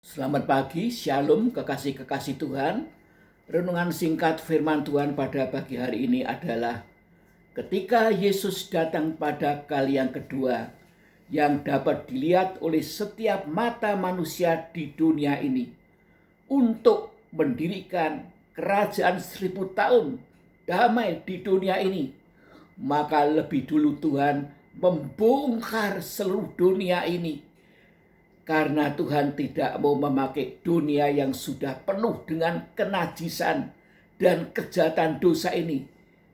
Selamat pagi, shalom kekasih-kekasih Tuhan. Renungan singkat firman Tuhan pada pagi hari ini adalah ketika Yesus datang pada kali yang kedua yang dapat dilihat oleh setiap mata manusia di dunia ini untuk mendirikan kerajaan 1000 tahun damai di dunia ini, maka lebih dulu Tuhan membongkar seluruh dunia ini karena Tuhan tidak mau memakai dunia yang sudah penuh dengan kenajisan dan kejahatan dosa ini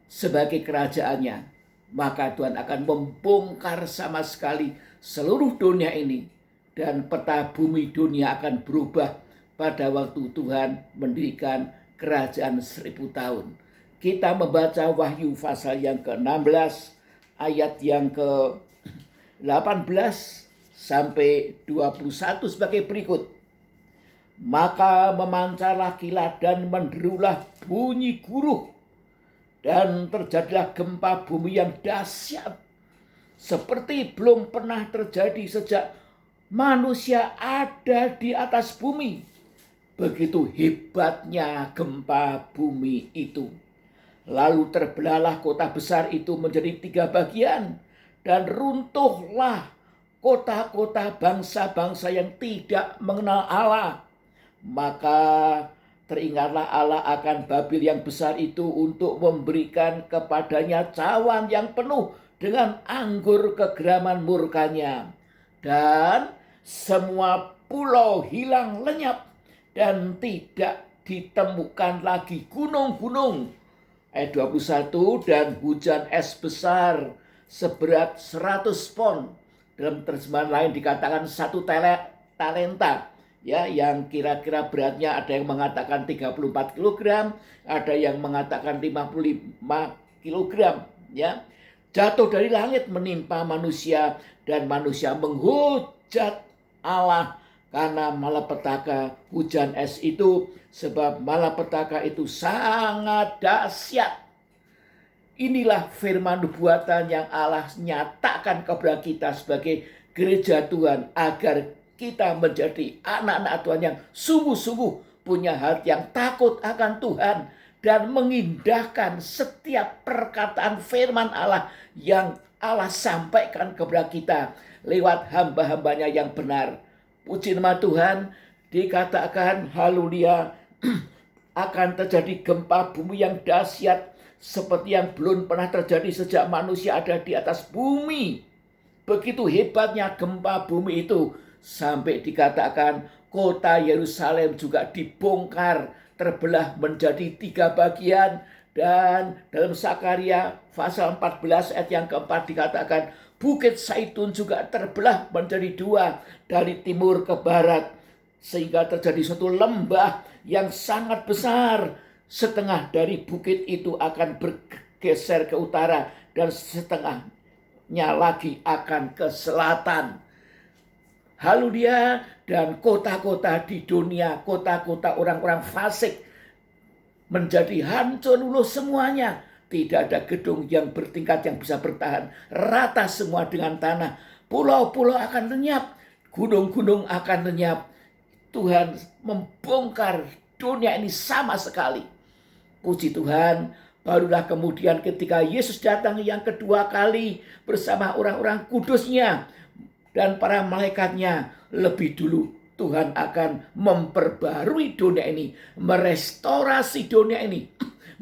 sebagai kerajaannya. Maka Tuhan akan membongkar sama sekali seluruh dunia ini, dan peta bumi dunia akan berubah pada waktu Tuhan mendirikan kerajaan 1000 tahun. Kita membaca Wahyu pasal yang ke-16 ayat yang ke-18 sampai 21 sebagai berikut. Maka memancarlah kilat dan menderulah bunyi guruh, dan terjadilah gempa bumi yang dahsyat seperti belum pernah terjadi sejak manusia ada di atas bumi. Begitu hebatnya gempa bumi itu. Lalu terbelahlah kota besar itu menjadi 3 bagian, dan runtuhlah kota-kota bangsa-bangsa yang tidak mengenal Allah. Maka teringatlah Allah akan Babil yang besar itu untuk memberikan kepadanya cawan yang penuh dengan anggur kegeraman murkanya. Dan semua pulau hilang lenyap dan tidak ditemukan lagi gunung-gunung. Ayat 21, dan hujan es besar seberat 100 pon. Dalam terjemahan lain dikatakan 1 talenta, ya, yang kira-kira beratnya ada yang mengatakan 34 kg, ada yang mengatakan 55 kg, ya. Jatuh dari langit menimpa manusia, dan manusia menghujat Allah karena malapetaka hujan es itu, sebab malapetaka itu sangat dahsyat. Inilah firman nubuatan yang Allah nyatakan kepada kita sebagai gereja Tuhan, agar kita menjadi anak-anak Tuhan yang sungguh-sungguh punya hati yang takut akan Tuhan dan mengindahkan setiap perkataan firman Allah yang Allah sampaikan kepada kita lewat hamba-hambanya yang benar. Puji nama Tuhan. Dikatakan haleluya, akan terjadi gempa bumi yang dahsyat seperti yang belum pernah terjadi sejak manusia ada di atas bumi. Begitu hebatnya gempa bumi itu sampai dikatakan kota Yerusalem juga dibongkar, terbelah menjadi 3 bagian. Dan dalam Sakaria pasal 14 ayat yang keempat dikatakan Bukit Zaitun juga terbelah menjadi 2 dari timur ke barat, sehingga terjadi suatu lembah yang sangat besar. Setengah dari bukit itu akan bergeser ke utara, dan setengahnya lagi akan ke selatan. Haleluya. Dan kota-kota di dunia, kota-kota orang-orang fasik, menjadi hancur luluh semuanya. Tidak ada gedung yang bertingkat yang bisa bertahan. Rata semua dengan tanah. Pulau-pulau akan lenyap, gunung-gunung akan lenyap. Tuhan membongkar dunia ini sama sekali. Puji Tuhan. Barulah kemudian ketika Yesus datang yang kedua kali bersama orang-orang kudusnya dan para malaikatnya, lebih dulu Tuhan akan memperbarui dunia ini, merestorasi dunia ini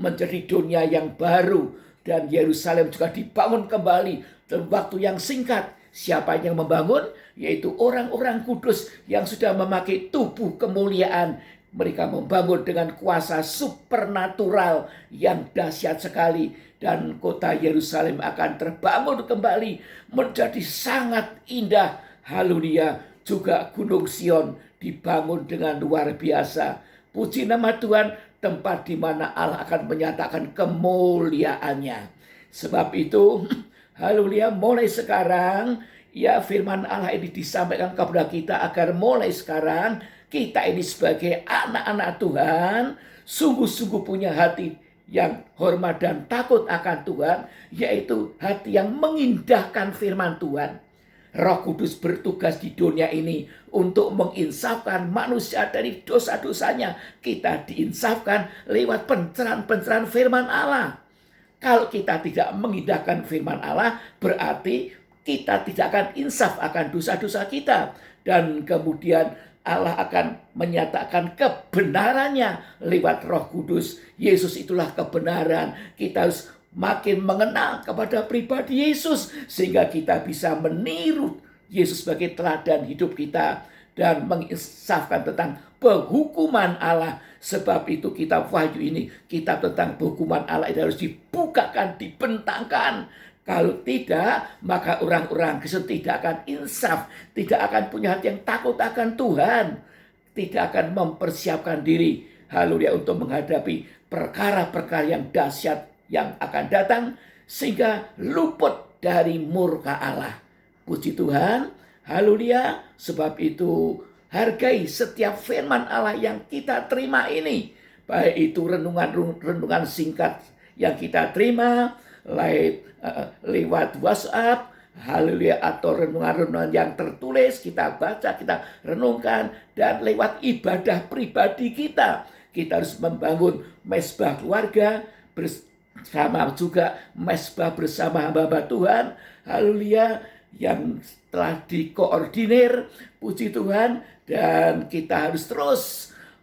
menjadi dunia yang baru, dan Yerusalem juga dibangun kembali dalam waktu yang singkat. Siapa yang membangun? Yaitu orang-orang kudus yang sudah memakai tubuh kemuliaan. Mereka membangun dengan kuasa supernatural yang dahsyat sekali. Dan kota Yerusalem akan terbangun kembali menjadi sangat indah. Haleluya. Juga Gunung Sion dibangun dengan luar biasa. Puji nama Tuhan, tempat di mana Allah akan menyatakan kemuliaannya. Sebab itu, haleluya, mulai sekarang, ya, firman Allah ini disampaikan kepada kita agar mulai sekarang kita ini sebagai anak-anak Tuhan sungguh-sungguh punya hati yang hormat dan takut akan Tuhan, yaitu hati yang mengindahkan firman Tuhan. Roh Kudus bertugas di dunia ini untuk menginsafkan manusia dari dosa-dosanya. Kita diinsafkan lewat pencerahan-pencerahan firman Allah. Kalau kita tidak mengindahkan firman Allah, berarti kita tidak akan insaf akan dosa-dosa kita. Dan kemudian Allah akan menyatakan kebenarannya lewat Roh Kudus. Yesus itulah kebenaran. Kita harus makin mengenal kepada pribadi Yesus, sehingga kita bisa meniru Yesus sebagai teladan hidup kita dan menginsafkan tentang penghukuman Allah. Sebab itu kitab Wahyu ini, kitab tentang penghukuman Allah itu harus dibukakan, dibentangkan. Kalau tidak, maka orang-orang Kristen tidak akan insaf, tidak akan punya hati yang takut akan Tuhan, tidak akan mempersiapkan diri, haleluya, untuk menghadapi perkara-perkara yang dahsyat yang akan datang, sehingga luput dari murka Allah. Puji Tuhan, haleluya. Sebab itu hargai setiap firman Allah yang kita terima ini, baik itu renungan singkat yang kita terima lewat WhatsApp, haleluya, atau renungan-renungan yang tertulis kita baca, kita renungkan, dan lewat ibadah pribadi kita. Kita harus membangun mesbah keluarga bersama, juga mesbah bersama hamba-hamba Tuhan, haleluya, yang telah dikoordinir, puji Tuhan. Dan kita harus terus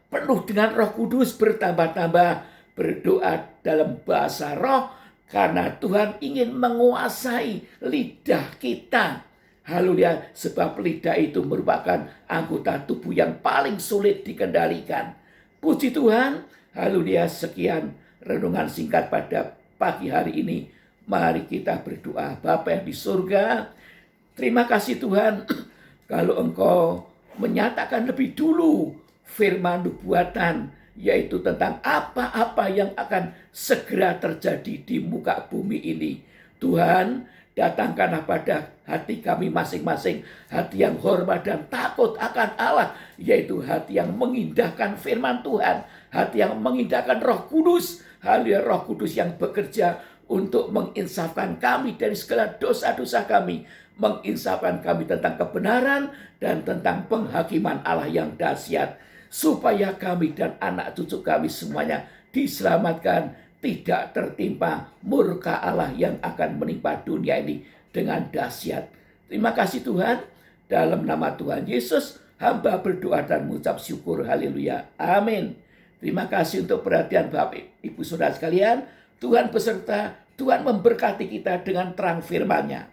penuh dengan Roh Kudus, bertambah-tambah berdoa dalam bahasa roh, karena Tuhan ingin menguasai lidah kita. Haleluya, sebab lidah itu merupakan anggota tubuh yang paling sulit dikendalikan. Puji Tuhan, haleluya. Sekian renungan singkat pada pagi hari ini. Mari kita berdoa. Bapa yang di surga, terima kasih Tuhan, kalau Engkau menyatakan lebih dulu firman nubuatan, yaitu tentang apa-apa yang akan segera terjadi di muka bumi ini. Tuhan, datangkanlah pada hati kami masing-masing hati yang hormat dan takut akan Allah, yaitu hati yang mengindahkan firman Tuhan, hati yang mengindahkan Roh Kudus, haleluya, Roh Kudus yang bekerja untuk menginsafkan kami dari segala dosa-dosa kami, menginsafkan kami tentang kebenaran dan tentang penghakiman Allah yang dahsyat, supaya kami dan anak cucu kami semuanya diselamatkan, tidak tertimpa murka Allah yang akan menimpa dunia ini dengan dahsyat. Terima kasih Tuhan, dalam nama Tuhan Yesus hamba berdoa dan mengucap syukur, haleluya, amin. Terima kasih untuk perhatian Bapak Ibu Saudara sekalian. Tuhan beserta, Tuhan memberkati kita dengan terang firman-Nya.